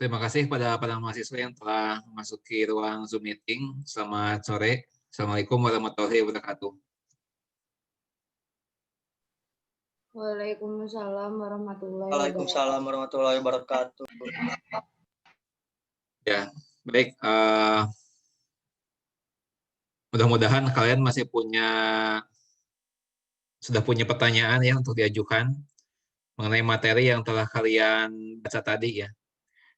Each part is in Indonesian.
Terima kasih kepada para mahasiswa yang telah memasuki ruang Zoom meeting. Selamat sore. Assalamualaikum warahmatullahi wabarakatuh. Waalaikumsalam warahmatullahi wabarakatuh. Waalaikumsalam warahmatullahi wabarakatuh. Ya, baik. Mudah-mudahan kalian sudah punya pertanyaan ya untuk diajukan mengenai materi yang telah kalian baca tadi ya.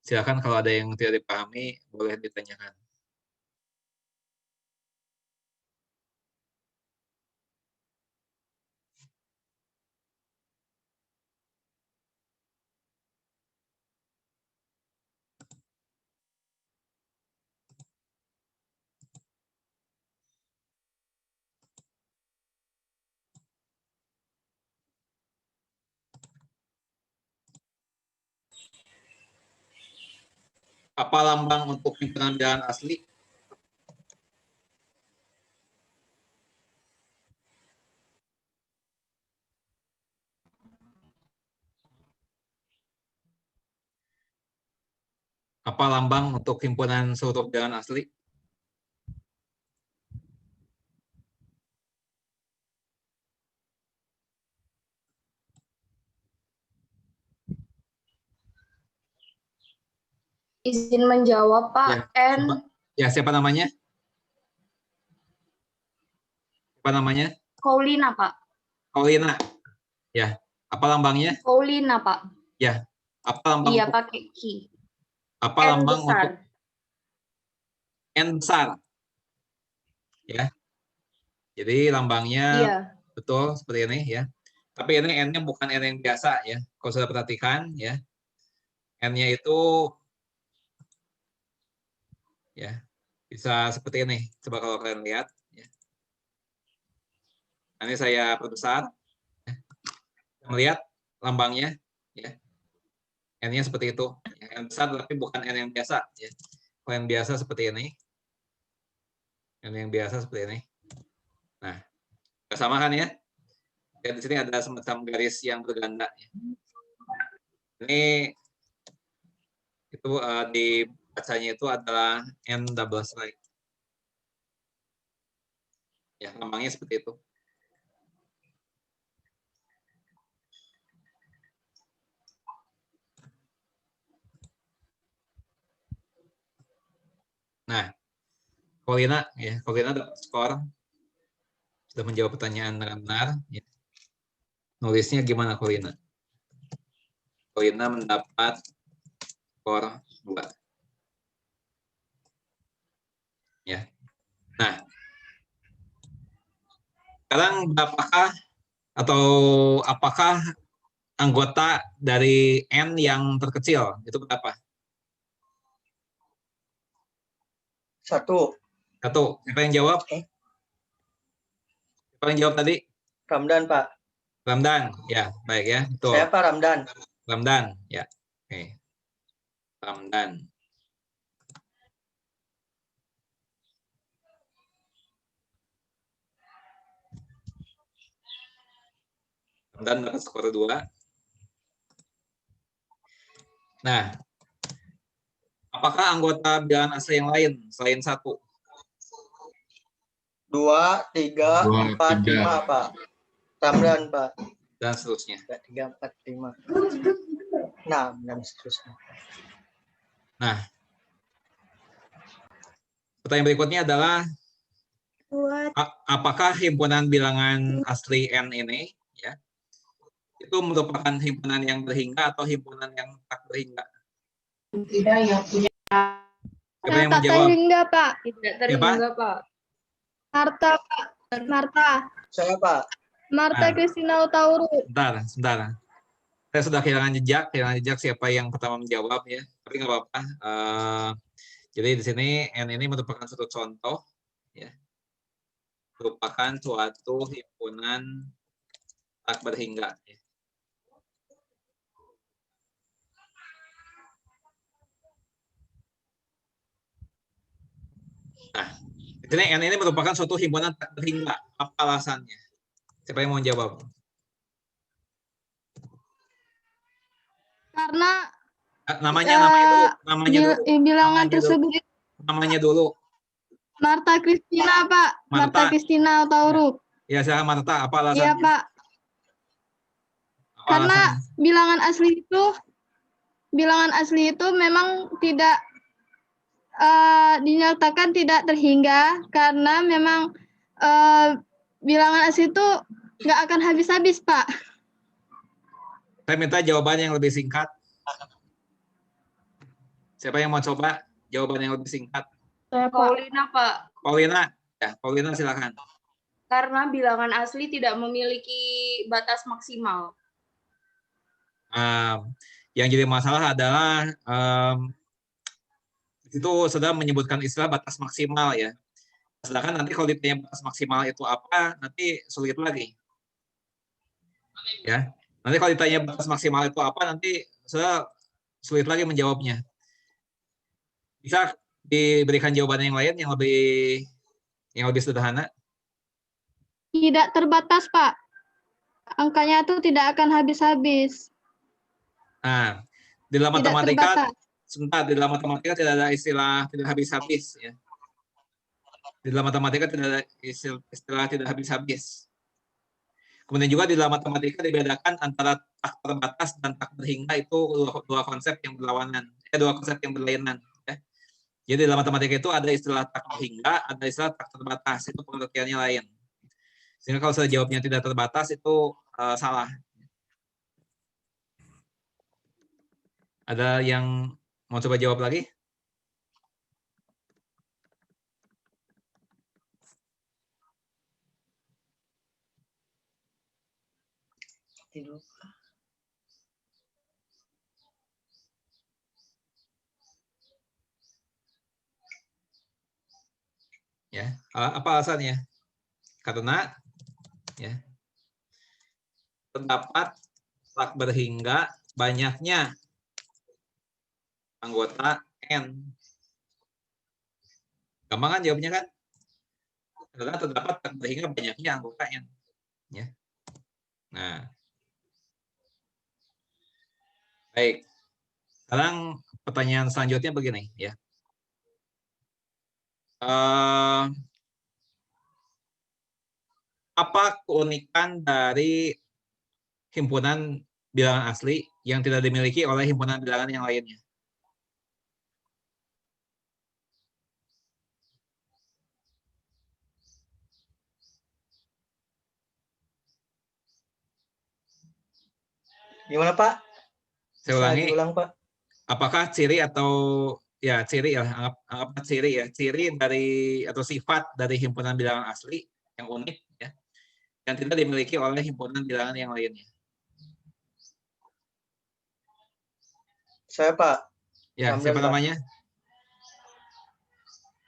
Silakan kalau ada yang tidak dipahami boleh ditanyakan. Apa lambang untuk himpunan bilangan asli? Apa lambang untuk himpunan seluruh bilangan asli? Izin menjawab, Pak. Siapa namanya? Apa namanya? Kaulina, Pak. Kaulina. Ya. Apa lambangnya? Kaulina, Pak. Ya. Apa lambang? Iya, pakai Ki. Apa N lambang besar. untuk N besar? Ya. Jadi lambangnya betul seperti ini ya. Tapi ini N-nya bukan N yang biasa ya. Kalau sudah perhatikan ya. N-nya itu ya bisa seperti ini. Coba kalau kalian lihat ya. Ini saya perbesar. Ya. Melihat lambangnya ya. N-nya seperti itu. Ya, N besar tapi bukan N yang biasa ya. Kalau yang biasa seperti ini. N yang biasa seperti ini. Nah, sama kan ya? Dan di sini ada semacam garis yang berganda. Ini itu dibacanya itu adalah N double strike. Ya, lambangnya seperti itu. Nah, Kaulina dapat skor. Sudah menjawab pertanyaan dengan benar. Ya. Nulisnya gimana Kaulina? Kaulina mendapat skor 2. Ya. Nah, sekarang apakah anggota dari N yang terkecil? Itu berapa? 1. Siapa yang jawab? Siapa yang jawab tadi? Ramdan, Pak. Ramdan, ya, baik ya. Betul. Saya Pak Ramdan. Ramdan, ya. Oke. Ramdan. Ramdan dapat skor 2. Nah, apakah anggota bilangan asli yang lain selain 1? 2, 3, 4, 5, Pak. Ramdan, Pak. Dan seterusnya. 3, 4, 5. 6, dan seterusnya. Nah, pertanyaan berikutnya adalah apakah himpunan bilangan asli N ini ya itu merupakan himpunan yang berhingga atau himpunan yang tak berhingga? Tidak yang punya. Siapa yang menjawab? Terhingga, Pak. Tidak terhingga, Siapa? Pak. Marta, Pak. Marta. Saya, Pak. Marta Christina Utauru. Sebentar. Saya sudah kehilangan jejak siapa yang pertama menjawab ya. Tapi nggak apa-apa. Jadi di sini N ini merupakan suatu contoh, ya, merupakan suatu himpunan tak berhingga. Ya. Nah, di sini N ini merupakan suatu himpunan tak berhingga. Apa alasannya? Siapa yang mau jawab? Karena Namanya dulu. bilangan tersebut Namanya dulu. Marta Kristina, Pak. Marta Kristina Tauruk. Ya, silakan Marta. Apa alasannya? Iya, Pak. Apa Karena alasannya? bilangan asli itu memang tidak dinyatakan tidak terhingga karena memang bilangan asli itu nggak akan habis-habis, Pak. Saya minta jawaban yang lebih singkat. Siapa yang mau coba jawaban yang lebih singkat? Saya, Pak. Paulina, Pak. Paulina. Ya, Paulina silakan. Karena bilangan asli tidak memiliki batas maksimal. Yang jadi masalah adalah itu sudah menyebutkan istilah batas maksimal ya. Sedangkan nanti kalau ditanya batas maksimal itu apa, nanti sulit lagi. Ya. Nanti kalau ditanya batas maksimal itu apa, nanti sudah sulit lagi menjawabnya. Bisa diberikan jawaban yang lain yang lebih sederhana? Tidak terbatas, Pak. Angkanya itu tidak akan habis-habis. Nah, di dalam Tidak matematika, terbatas. sebentar, di dalam matematika tidak ada istilah tidak habis-habis ya. Di dalam matematika tidak ada istilah tidak habis-habis. Kemudian juga di dalam matematika dibedakan antara tak terbatas dan tak berhingga, itu dua konsep yang berlawanan, dua konsep yang berlainan. Ya. Jadi dalam matematika itu ada istilah tak berhingga, ada istilah tak terbatas, itu pengertiannya lain. Sehingga kalau saya jawabnya tidak terbatas itu salah. Ada yang mau coba jawab lagi? Ya, apa alasannya? Karena ya, terdapat tak berhingga banyaknya anggota N. Gampang kan jawabnya kan? Karena terdapat tak berhingga banyaknya anggota N. Ya. Nah, baik. Sekarang pertanyaan selanjutnya begini ya. Apa keunikan dari himpunan bilangan asli yang tidak dimiliki oleh himpunan bilangan yang lainnya? Gimana, Pak? Saya ulangi. Diulang, Pak. Apakah ciri atau ya ciri ya, anggap ciri ya, ciri dari atau sifat dari himpunan bilangan asli yang unik ya, yang tidak dimiliki oleh himpunan bilangan yang lainnya? Saya, Pak. Ya, Ramdan, siapa Pak. namanya?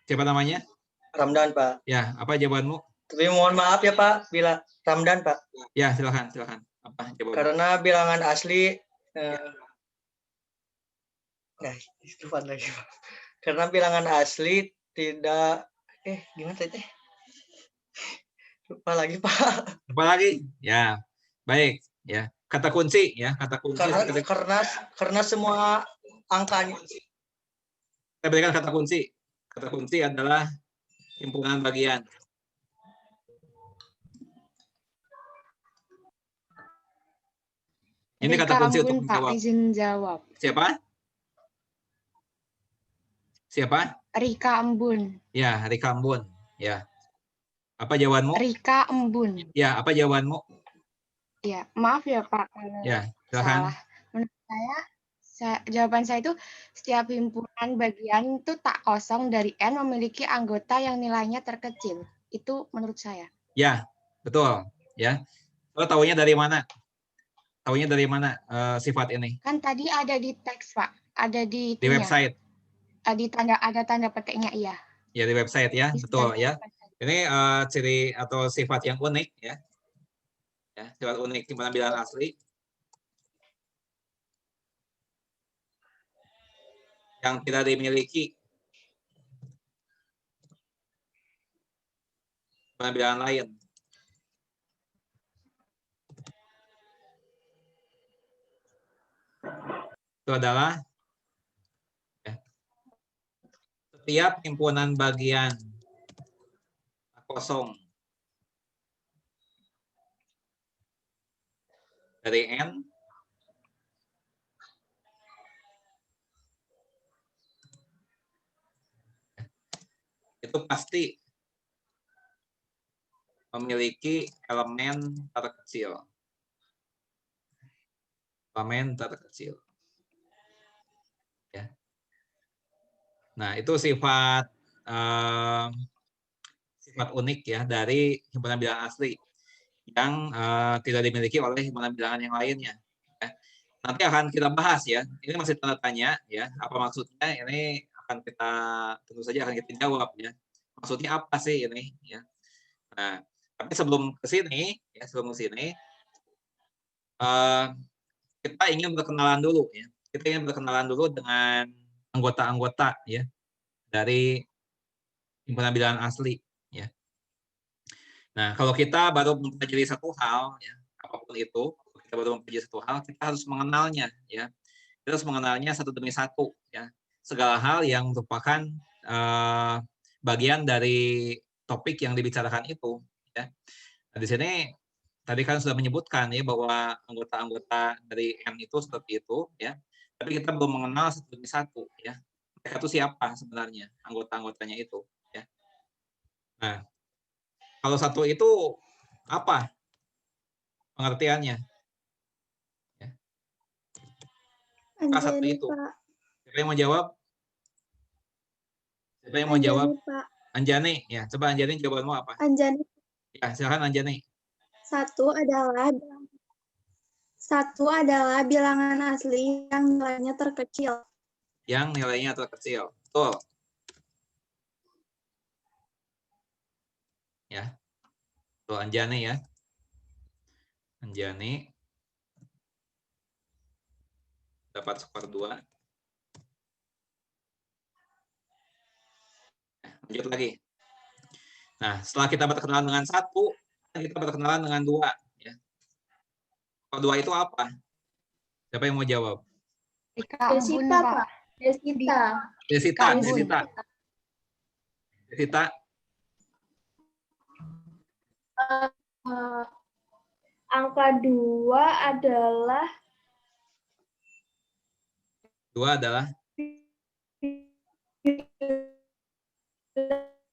Siapa namanya? Ramdan, Pak. Ya, apa jawabanmu? Tapi mohon maaf ya, Pak, bila Ramdan, Pak. Ya, silakan. Apa jawabanmu? Karena bilangan asli itu lagi, Pak. Karena bilangan asli tidak gimana tadi? Lupa lagi, Pak. Lupa lagi? Ya. Baik, ya. Kata kunci ya, kata kunci. Karena semua angkanya. Kita berikan kata kunci. Kata kunci adalah himpunan bagian. Ini kata kunci untuk menjawab. Pak, izin jawab. Siapa? Siapa? Rika Embun. Ya, Rika Embun. Ya. Apa jawabanmu? Rika Embun. Ya, apa jawabanmu? Ya, maaf ya Pak. Ya, silakan. Salah. Menurut jawaban saya itu setiap himpunan bagian itu tak kosong dari N memiliki anggota yang nilainya terkecil. Itu menurut saya. Ya, betul. Ya. Lo tahunya dari mana? Taunya dari mana sifat ini? Kan tadi ada di teks, Pak. Ada di Di itunya. website. Ada tanda petiknya, iya. Ya, di website ya, Di betul ya. website. Ini ciri atau sifat yang unik ya. Ya, sifat unik simpanan bilangan asli yang tidak dimiliki simpanan bilangan lain. Itu adalah ya, setiap himpunan bagian kosong dari N itu pasti memiliki elemen terkecil. Elemen terkecil. Ya. Nah, itu sifat sifat unik ya dari himpunan bilangan asli yang tidak dimiliki oleh himpunan bilangan yang lainnya. Ya. Nanti akan kita bahas ya. Ini masih tanda tanya ya. Apa maksudnya? Ini akan kita tentu saja akan kita jawab ya. Maksudnya apa sih ini? Ya. Nah, tapi sebelum ke sini ya, kita ingin berkenalan dulu ya. Kita ingin berkenalan dulu dengan anggota-anggota ya dari himpunan bilangan asli ya. Nah, kalau kita baru mempelajari satu hal, ya, apapun itu, kita baru mempelajari satu hal, kita harus mengenalnya, ya. Kita harus mengenalnya satu demi satu, ya. Segala hal yang merupakan bagian dari topik yang dibicarakan itu, ya. Nah, di sini tadi kan sudah menyebutkan ya bahwa anggota-anggota dari M itu seperti itu, ya. Tapi kita belum mengenal satu demi satu, ya. Mereka itu siapa sebenarnya anggota-anggotanya itu, ya. Nah, kalau satu itu apa pengertiannya? Ya. Apa satu itu? Siapa yang mau jawab? Siapa yang mau jawab? Pak. Anjani, ya. Coba Anjani jawabanmu apa? Anjani. Ya, silakan Anjani. Satu adalah bilangan asli yang nilainya terkecil. Yang nilainya terkecil. Betul. Ya. Tuh Anjani ya. Anjani dapat skor 2. Lanjut lagi. Nah, setelah kita berkenalan dengan satu, kita berkenalan dengan 2. Ya. Skor 2 itu apa? Siapa yang mau jawab? Desita, Pak. Desita. Desita. Angka 2 adalah 2 adalah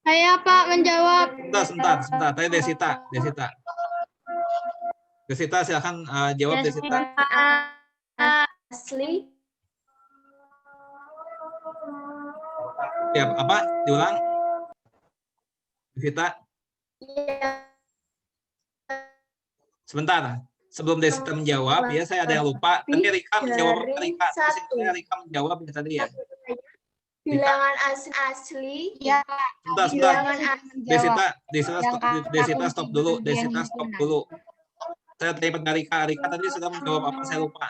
Saya Pak menjawab. sebentar. Tadi Desita. Desita silakan jawab Desita. asli. Ya, apa? Diulang. Desita. Sebentar. Sebelum Desita menjawab, ya saya ada yang lupa. Tadi Rika menjawab apa? Rika menjawab ya tadi ya. Bilangan asli. Iya, Sebentar. menjawab. Desita stop dulu. Saya tanya pada Rika tadi sudah menjawab apa? Saya lupa.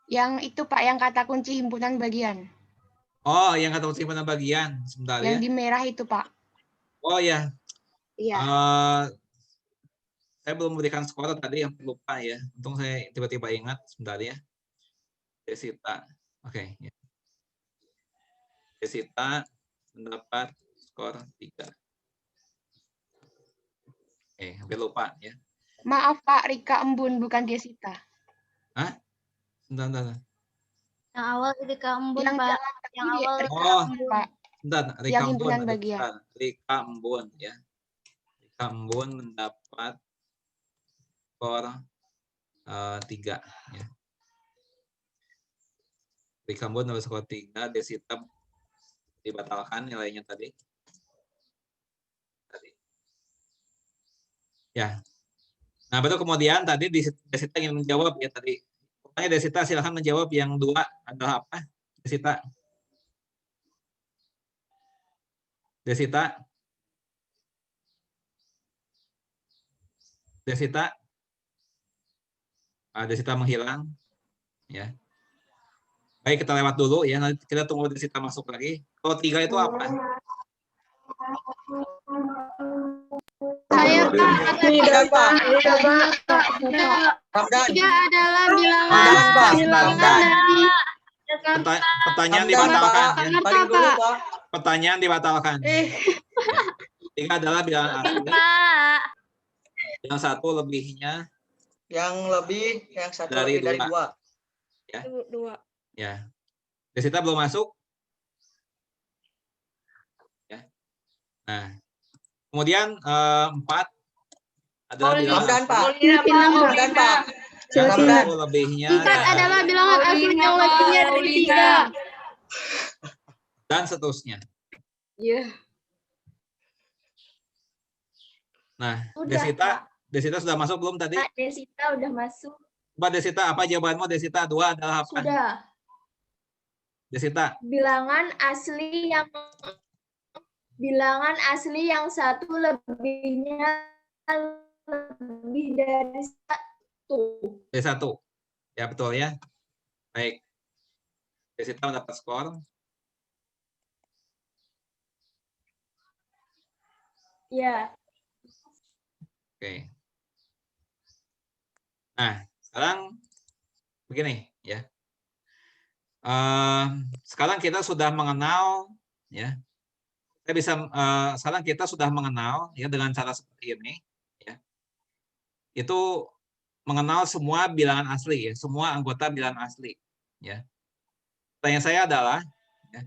Yang itu Pak, yang kata kunci himpunan bagian. Oh, yang kata kunci himpunan bagian. Sebentar Yang ya. di merah itu Pak. Oh ya. Iya. Saya belum memberikan skor tadi yang lupa ya. Untung saya tiba-tiba ingat. Sebentar ya. Desita. Oke. Ya. Desita mendapat skor 3. Hampir lupa ya. Maaf Pak, Rika Embun bukan Desita. Hah? Sebentar. Yang awal Rika Embun, Yang Pak. Yang awal Rika Oh. Embun, Pak. Sebentar, Yang himpunan bagian. Rika Embun ya. Rika Embun mendapat skor 3 ya. Rika Embun mendapat skor 3, Desita dibatalkan nilainya tadi. Ya. Nah, baru kemudian tadi Desita ingin menjawab ya tadi. Pokoknya Desita silahkan menjawab yang 2 adalah apa? Desita. Desita. Desita. Desita menghilang. Ya. Baik, kita lewat dulu ya. Nanti kita tunggu Desita masuk lagi. Kalau 3 itu apa? Saya Pak, Tidak, Pak. Ramdan. 3 adalah bilangan Ramdan, Pak. bilangan Ramdan. dari Pertanyaan Ramdan, dibatalkan. Pak. Ya. Paling dulu, Pak. Pertanyaan dibatalkan. 3 adalah bilangan asli. Pak. Yang 1 lebihnya Yang lebih, yang 1 Dari lebih dari 2. Dua. ya. Desita belum masuk. Ya. Nah, kemudian 4 adalah bilangan Ramdan, asli. Pak. Filipina, Pak. Ramdan, Pak. Yang Ramdan. 1 lebihnya 4 adalah bilangan asli yang lebihnya dari 3. dan seterusnya. Iya. Nah, Udah, Desita sudah masuk belum tadi? Pak, Desita udah masuk. Coba Desita, apa jawabanmu Desita? 2 adalah apa? Sudah. Desita, Bilangan asli yang 1 lebihnya lebih dari 1. dari 1. Ya, betul ya. Baik. Desita mendapat skor. Ya. Oke. Nah, sekarang begini ya. Sekarang kita sudah mengenal ya. Sekarang kita sudah mengenal ya dengan cara seperti ini ya. Itu mengenal semua bilangan asli ya, semua anggota bilangan asli ya. Pertanyaan saya adalah ya,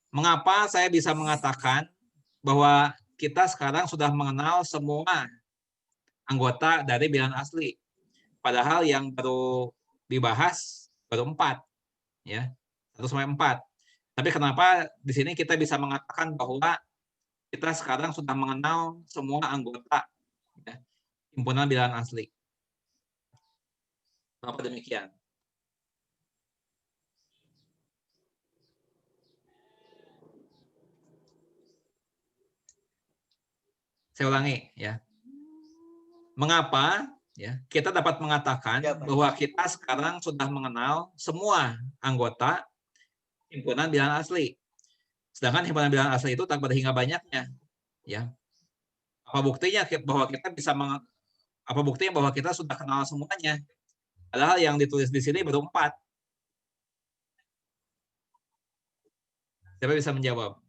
mengapa saya bisa mengatakan bahwa kita sekarang sudah mengenal semua anggota dari bilangan asli. Padahal yang baru dibahas baru 4 ya. 1 sampai 4. Tapi kenapa di sini kita bisa mengatakan bahwa kita sekarang sudah mengenal semua anggota ya, himpunan bilangan asli. Kenapa demikian? Saya ulangi ya. Mengapa ya kita dapat mengatakan bahwa kita sekarang sudah mengenal semua anggota himpunan bilangan asli. Sedangkan himpunan bilangan asli itu tak hingga banyaknya. Ya. Apa buktinya bahwa kita sudah kenal semuanya? Padahal yang ditulis di sini baru 4. Siapa bisa menjawab?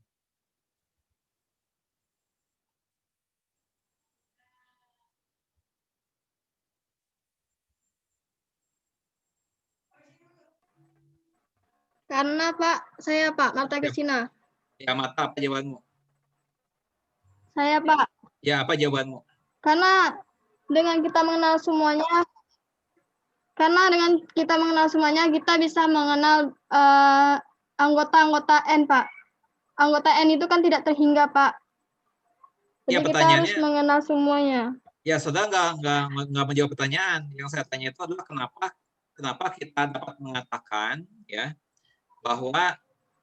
Karena Pak, saya Pak, Marta Kesina. Ya, Mata, apa jawabanmu? Saya Pak, Ya, apa jawabanmu? karena dengan kita mengenal semuanya, kita bisa mengenal anggota-anggota N, Pak. Anggota N itu kan tidak terhingga, Pak. Ya, Jadi kita harus pertanyaannya- mengenal semuanya. Ya, saudara nggak menjawab pertanyaan. Yang saya tanya itu adalah kenapa kita dapat mengatakan ya bahwa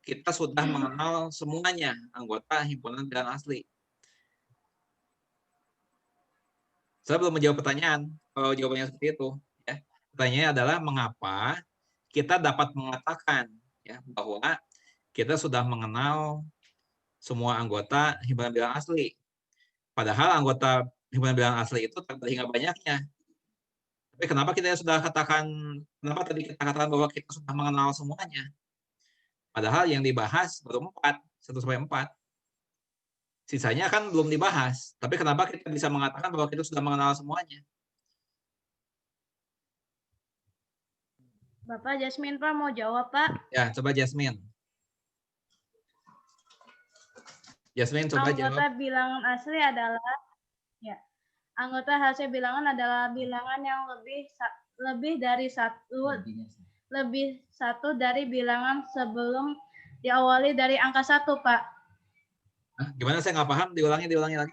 kita sudah mengenal semuanya anggota himpunan bilangan asli. Saya belum menjawab pertanyaan. Kalau jawabannya seperti itu, ya. Pertanyaannya adalah mengapa kita dapat mengatakan ya bahwa kita sudah mengenal semua anggota himpunan bilangan asli. Padahal anggota himpunan bilangan asli itu tak hingga banyaknya. Tapi kenapa tadi kita katakan bahwa kita sudah mengenal semuanya? Padahal yang dibahas baru 4, 1 sampai 4. Sisanya kan belum dibahas. Tapi kenapa kita bisa mengatakan bahwa kita sudah mengenal semuanya? Bapak Jasmine, Pak, mau jawab, Pak? Ya, coba Jasmine. Jasmine, coba jawab. Anggota bilangan asli adalah anggota hasil bilangan adalah bilangan yang lebih dari satu dari bilangan sebelum diawali dari angka 1, Pak. Hah, gimana saya nggak paham? Diulangi lagi.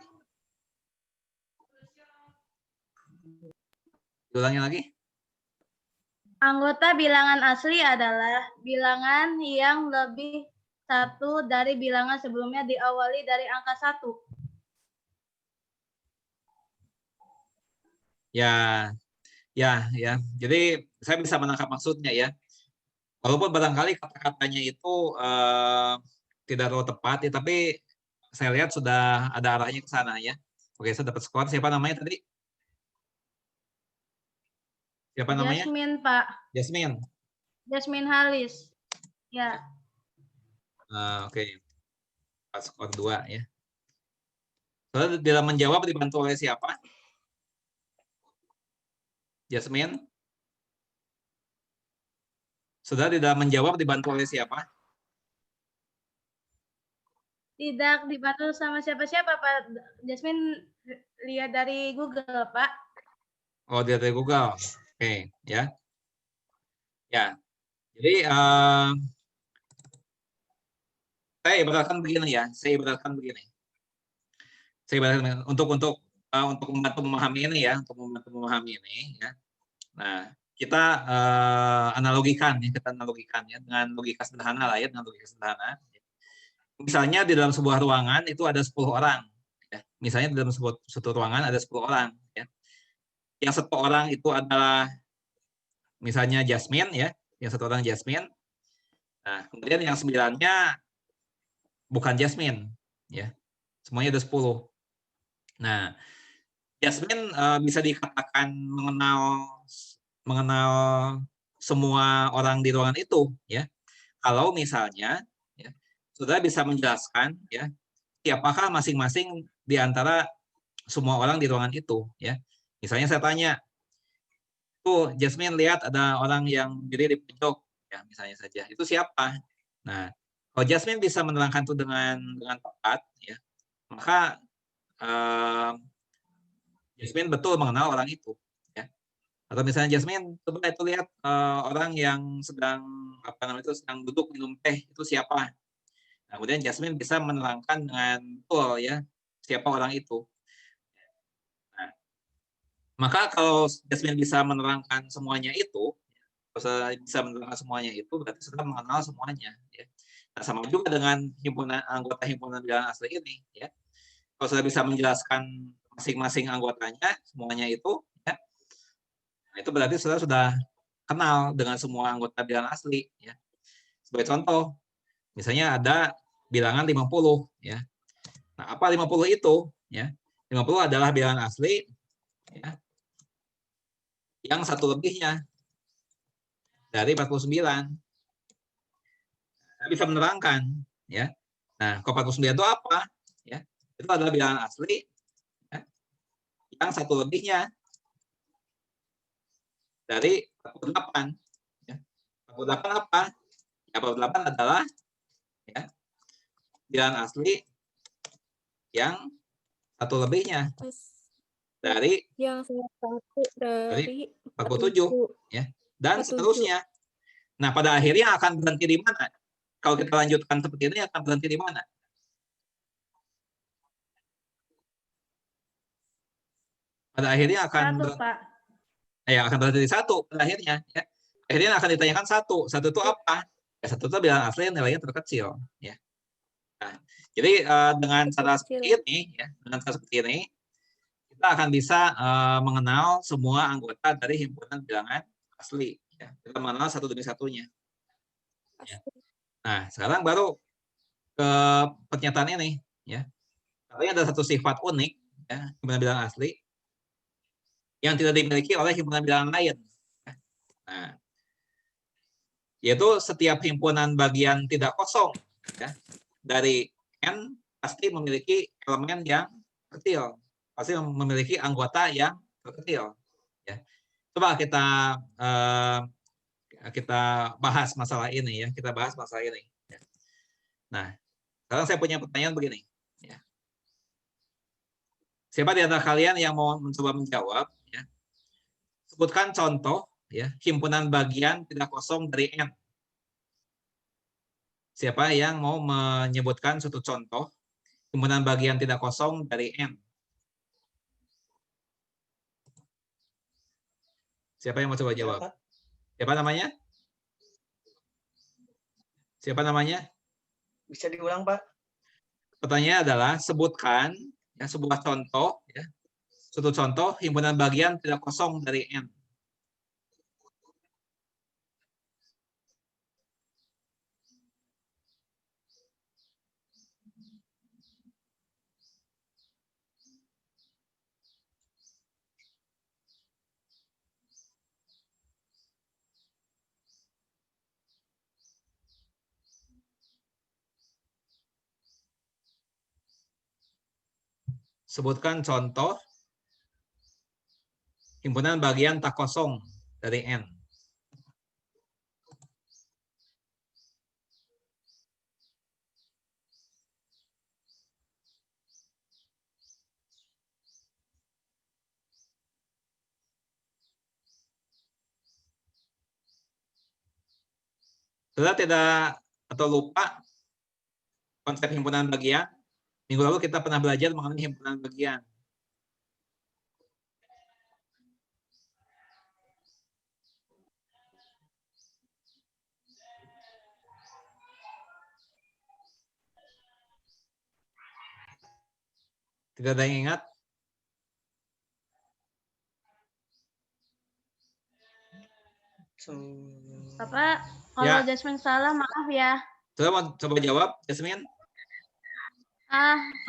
Ulangi lagi. Anggota bilangan asli adalah bilangan yang lebih satu dari bilangan sebelumnya diawali dari angka 1. Ya, ya. Jadi saya bisa menangkap maksudnya ya. Walaupun barangkali kata-katanya itu tidak terlalu tepat, ya, tapi saya lihat sudah ada arahnya ke sana ya. Oke, saya dapat skor. Siapa namanya tadi? Siapa namanya? Jasmine, Pak. Jasmine. Jasmine Halis. Ya. Oke. Pas skor 2 ya. Saudara dalam menjawab dibantu oleh siapa? Jasmine? Saudara tidak menjawab dibantu oleh siapa? Tidak dibantu sama siapa-siapa, Pak. Jasmine lihat dari Google, Pak. Oh, dari Google. Oke, ya. Ya. Jadi saya ibaratkan begini ya. Saya ibaratkan begini. Untuk membantu memahami ini ya, untuk membantu memahami ini ya. Nah, kita analogikan ya dengan logika sederhana lah ya, dengan logika sederhana. Misalnya di dalam sebuah ruangan itu ada 10 orang ya. Misalnya di dalam suatu ruangan ada 10 orang ya. Yang satu orang itu adalah misalnya Jasmine ya, yang satu orang Jasmine. Nah, kemudian yang 9-nya bukan Jasmine ya. Semuanya ada 10. Nah, Jasmine bisa dikatakan mengenal semua orang di ruangan itu ya. Kalau misalnya ya, saudara bisa menjelaskan ya, siapakah masing-masing di antara semua orang di ruangan itu ya. Misalnya saya tanya, tuh Jasmine lihat ada orang yang berdiri di pojok ya, misalnya saja. Itu siapa? Nah, kalau Jasmine bisa menerangkan itu dengan tepat ya, maka Jasmine betul mengenal orang itu ya. Atau misalnya Jasmine coba itu lihat orang yang sedang sedang duduk minum teh, itu siapa? Nah, kemudian Jasmine bisa menerangkan dengan betul ya siapa orang itu. Nah, maka kalau Jasmine bisa menerangkan semuanya itu, berarti sudah mengenal semuanya ya. Nah, sama juga dengan anggota himpunan bilangan asli ini ya. Kalau sudah bisa menjelaskan masing-masing anggotanya semuanya itu ya, nah itu berarti sudah kenal dengan semua anggota bilangan asli ya. Sebagai contoh, misalnya ada bilangan 50 ya. Nah, apa 50 itu ya? 50 adalah bilangan asli ya, yang satu lebihnya dari 49. Saya bisa menerangkan ya. Nah, kalau 49 itu apa ya? Itu adalah bilangan asli ya, yang satu lebihnya dari 48 ya. 48 apa? Ya, 48 adalah ya, bilangan asli yang satu lebihnya dari Yang satu dari 47 ya, dan seterusnya. Nah, pada akhirnya akan berhenti di mana? Kalau kita lanjutkan seperti ini akan berhenti di mana? Pada akhirnya akan akan berhenti di 1 pada akhirnya ya. Akhirnya akan ditanyakan 1 itu apa? Ya, 1 itu bilangan asli yang nilainya terkecil ya. Nah, jadi dengan cara seperti ini ya, kita akan bisa mengenal semua anggota dari himpunan bilangan asli ya. Kita mengenal satu demi satunya ya. Nah, sekarang baru ke pernyataan ini ya. Katanya ada satu sifat unik ya, himpunan bilangan asli yang tidak dimiliki oleh himpunan bilangan lain. Nah, yaitu setiap himpunan bagian tidak kosong ya, dari N pasti memiliki elemen yang kecil, pasti memiliki anggota yang terkecil. Ya. Coba kita bahas masalah ini ya, kita bahas masalah ini. Ya. Nah, sekarang saya punya pertanyaan begini. Ya. Siapa di antara kalian yang mau mencoba menjawab? Ya. Sebutkan contoh ya, himpunan bagian tidak kosong dari N. Siapa yang mau menyebutkan suatu contoh himpunan bagian tidak kosong dari N? Siapa yang mau coba Ya, jawab? Pak. Siapa namanya? Siapa namanya? Bisa diulang, Pak? Pertanyaannya adalah sebutkan ya, sebuah contoh, ya, suatu contoh himpunan bagian tidak kosong dari N. Sebutkan contoh himpunan bagian tak kosong dari N. Saudara tidak atau lupa konsep himpunan bagian? Minggu lalu kita pernah belajar mengenai himpunan bagian. Tidak ada yang ingat? Bapak, kalau Ya. Jasmine salah maaf ya. Saudara mau coba jawab, Jasmine?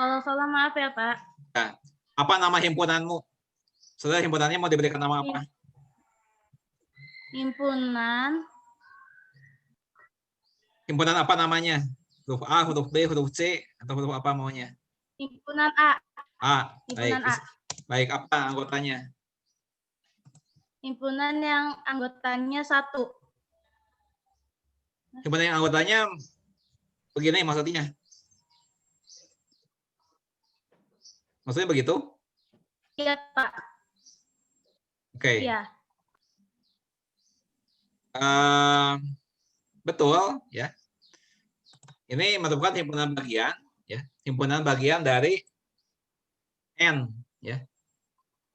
Kalau salah maaf ya, Pak. Nah, apa nama himpunanmu? Saudara, himpunannya mau diberikan nama apa? Himpunan Himpunan apa namanya? Huruf A, huruf B, huruf C, atau huruf apa maunya? Himpunan A. A. Baik. Himpunan A. Baik, apa anggotanya? Himpunan yang anggotanya 1. Himpunan yang anggotanya begini maksudnya? Maksudnya begitu? Iya, Pak. Oke. Iya. Betul, ya. Ini merupakan himpunan bagian, ya. Himpunan bagian dari N, ya.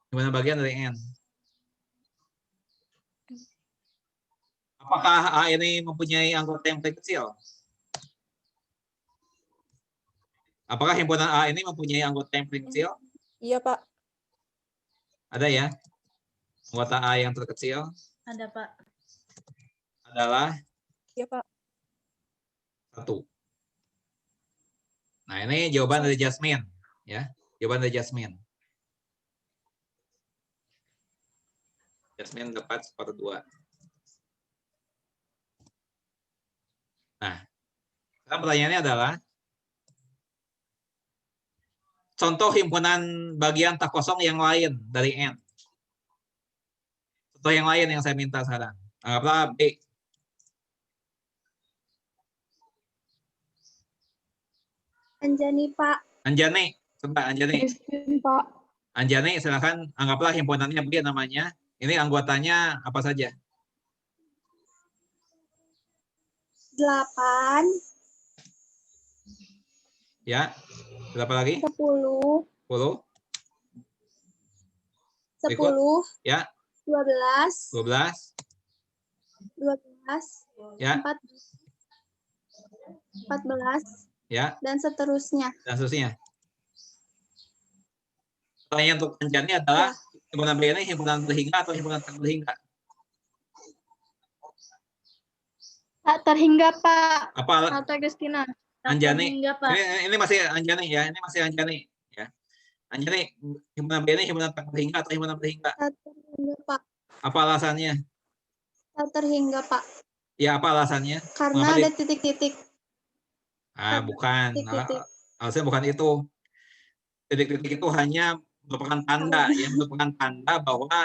Himpunan bagian dari N. Apakah A ini mempunyai anggota yang paling kecil? Apakah himpunan A ini mempunyai anggota yang paling kecil? Iya, Pak. Ada ya? Anggota A yang terkecil Ada, Pak. adalah Iya, Pak. 1. Nah, ini jawaban dari Jasmine, ya. Jawaban dari Jasmine. Jasmine dapat skor 2. Nah, sekarang pertanyaannya adalah contoh himpunan bagian tak kosong yang lain dari N. Contoh yang lain yang saya minta sekarang. Anggaplah B. Anjani, Pak. Anjani, coba Anjani. Pak. Anjani, silakan anggaplah himpunannya B namanya. Ini anggotanya apa saja? 8, Ya. Berapa lagi? 10, 10. 10, Ya. 12, 12. 12, Ya. 14, Ya. dan seterusnya. Dan seterusnya. Pertanyaan untuk Anjani adalah himpunan B ini himpunan berhingga atau himpunan tak berhingga? Tak terhingga, Pak. Apa Kata Kristina. Anjani? Hingga, Pak. Ini masih Anjani ya, ini masih Anjani ya. Anjani, himpunan B ini himpunan tak berhingga atau himpunan berhingga? Tak terhingga, Pak. Apa alasannya? Tak terhingga, Pak. Ya, apa alasannya? Karena Mengapa ada titik-titik. bukan. Titik-titik. Alasannya bukan itu. Titik-titik itu hanya merupakan tanda, ya, merupakan tanda bahwa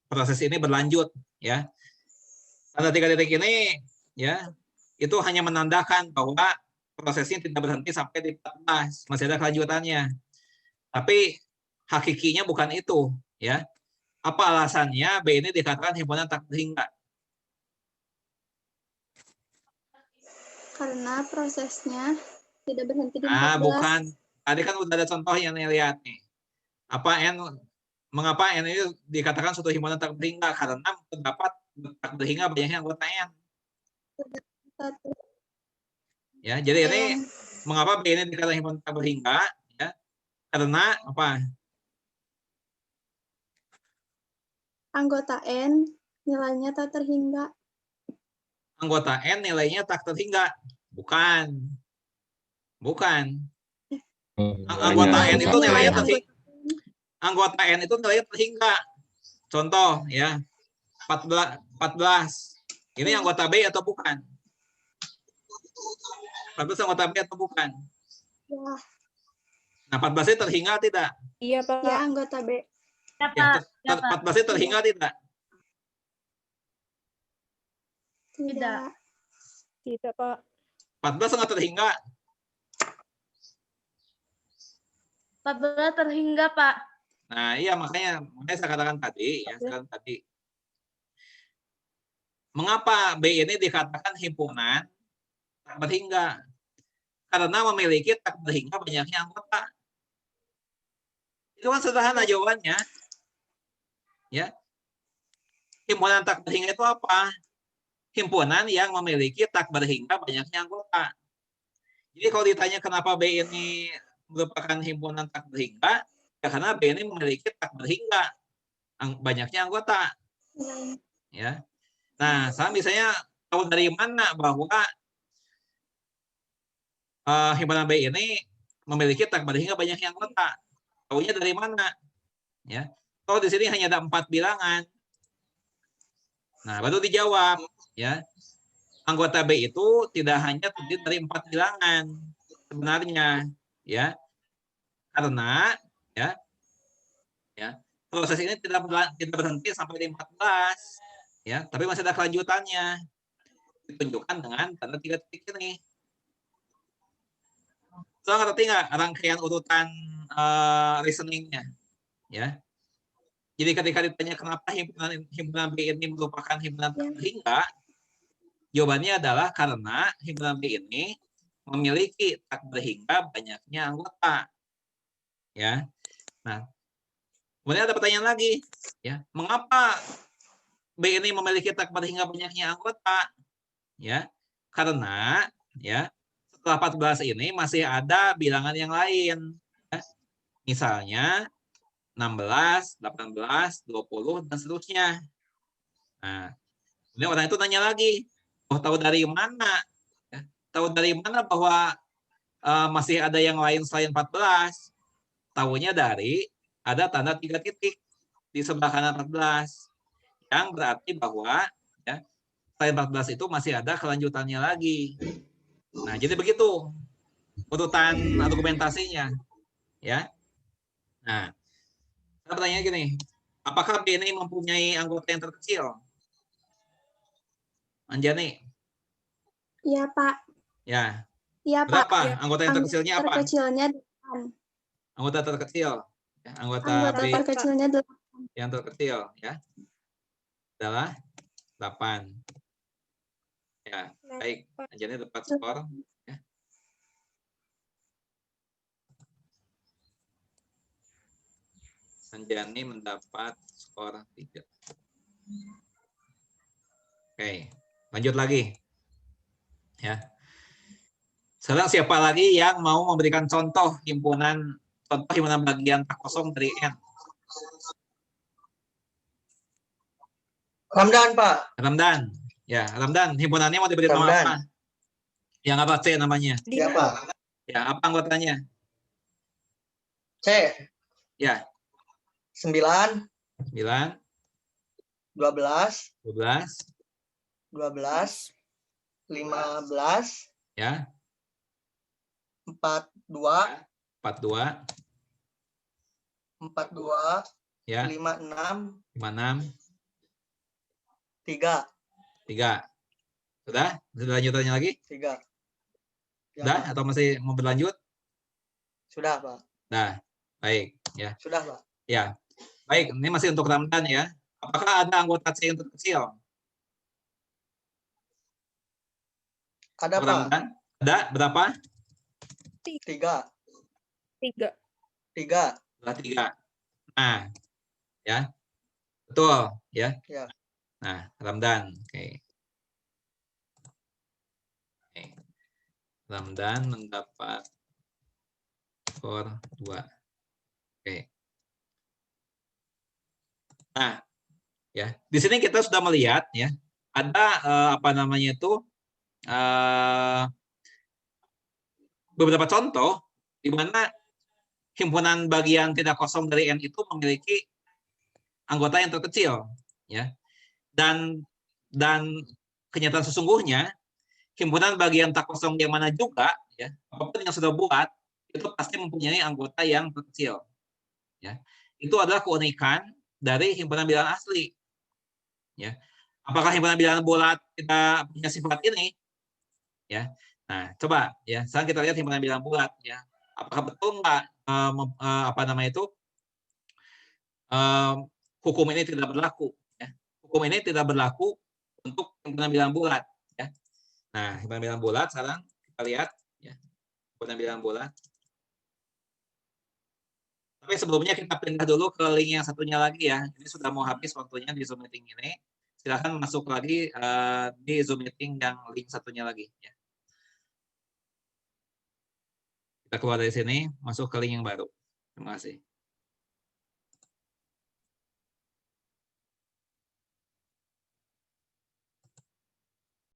proses ini berlanjut, ya. Tanda 3 titik ini, ya, itu hanya menandakan bahwa prosesnya tidak berhenti sampai di 14, masih ada kelanjutannya. Tapi hakikinya bukan itu, ya. Apa alasannya B ini dikatakan himpunan tak berhingga? Karena prosesnya tidak berhenti di 14. Bukan. Tadi kan udah ada contohnya nih, lihat nih. Apa N Mengapa N ini dikatakan suatu himpunan tak berhingga? Karena terdapat tak berhingga banyaknya anggota N. Ya, jadi ini mengapa B ini dikatakan himpunan tak berhingga? Ya, karena apa? Anggota N nilainya tak terhingga. Anggota N nilainya tak terhingga. Bukan. Bukan. Anggota N itu nilainya terhingga. Anggota N itu nilainya terhingga. Contoh ya. 14. Ini anggota B atau bukan? 14 anggota B atau bukan? Ya, Nah, 14 itu terhingga tidak? Iya, Pak. ya anggota B. Ya, Ya, Pak. 14 itu terhingga tidak? Tidak. Tidak, Pak. 14 sangat terhingga. 14 terhingga, Pak. Nah, iya makanya saya katakan tadi ya, mengapa B ini dikatakan himpunan tak berhingga? Karena memiliki tak berhingga banyaknya anggota. Itu kan sederhana jawabannya. Ya. Himpunan tak berhingga itu apa? Himpunan yang memiliki tak berhingga banyaknya anggota. Jadi kalau ditanya kenapa B ini merupakan himpunan tak berhingga, ya karena B ini memiliki tak berhingga banyaknya anggota. Ya. Nah, saya misalnya tahu dari mana bahwa himpunan B ini memiliki tak berhingga banyaknya anggota. Tahunya dari mana? Ya. Kalau di sini hanya ada 4 bilangan. Nah, baru dijawab, ya. Anggota B itu tidak hanya terdiri dari 4 bilangan sebenarnya, ya. Karena ya proses ini tidak berhenti sampai di 14, ya, tapi masih ada kelanjutannya. Ditunjukkan dengan tanda 3 titik ini. So, ngerti nggak rangkaian urutan reasoningnya? Ya. Jadi ketika ditanya kenapa himpunan B ini merupakan himpunan tak berhingga, jawabannya adalah karena himpunan B ini memiliki tak berhingga banyaknya anggota. Ya. Nah, kemudian ada pertanyaan lagi, ya. Mengapa B ini memiliki tak berhingga banyaknya anggota? Ya. Karena ya setelah 14 ini masih ada bilangan yang lain. Ya. Misalnya 16, 18, 20, dan seterusnya. Nah, kemudian orang itu nanya lagi, tahu dari mana? Ya, tahu dari mana bahwa masih ada yang lain selain 14? Tahunya dari ada tanda 3 titik di sebelah kanan 14. Yang berarti bahwa ya, selain 14 itu masih ada kelanjutannya lagi. Nah, jadi begitu urutan argumentasinya. Ya. Nah, saya bertanya gini, apakah B ini mempunyai anggota yang terkecil? Anjani? Iya, Pak. Ya. Iya, Pak. Berapa anggota yang terkecilnya apa? Terkecilnya 8. Anggota terkecil. Ya, anggota B terkecilnya 8. yang terkecil ya adalah 8. Ya, baik. Anjani dapat skor. Ya. Anjani mendapat skor 3. Oke, lanjut lagi. Ya. Sekarang siapa lagi yang mau memberikan contoh himpunan bagian tak kosong dari N? Ramdan, Pak. Ramdan. Ya, Ramdan. Himpunannya mau diberi nama apa? Yang apa C namanya? Ya, Pak. Ya, apa anggotanya? C. Ya. 9, 9, 12, 12, 12, 15, ya. 42, 42, 42, ya. 56, 56, 3. 3. Sudah? Sudah lanjutannya lagi? 3. Ya, Sudah? Pak. Atau masih mau berlanjut? Sudah, Pak. Nah, baik. Ya. Sudah, Pak. Ya. Baik, ini masih untuk Ramdan ya. Apakah ada anggota C yang terkecil? Ada, Pak. Ramdan? Ada? Berapa? 3. 3. 3. Adalah 3. Nah, Ya. Betul, ya. Ya. Nah, Ramdan. Oke. Oke. Ramdan mendapat skor 2. Oke. Nah, ya. Di sini kita sudah melihat ya, ada apa namanya itu beberapa contoh di mana himpunan bagian tidak kosong dari N itu memiliki anggota yang terkecil, ya. Dan kenyataan sesungguhnya himpunan bagian tak kosong yang mana juga, ya, apapun yang sudah buat itu pasti mempunyai anggota yang terkecil, ya. Itu adalah keunikan dari himpunan bilangan asli, ya. Apakah himpunan bilangan bulat kita punya sifat ini, ya? Nah, coba ya, sekarang kita lihat himpunan bilangan bulat, ya. Apakah betul nggak apa namanya itu hukum ini tidak berlaku? Ya. Hukum ini tidak berlaku untuk himpunan bilangan bulat, ya. Nah, himpunan bilangan bulat sekarang kita lihat, ya, himpunan bilangan bulat. Tapi sebelumnya kita pindah dulu ke link yang satunya lagi ya. Ini sudah mau habis waktunya di Zoom meeting ini. Silakan masuk lagi di Zoom meeting yang link satunya lagi. Ya. Kita keluar dari sini, masuk ke link yang baru. Terima kasih.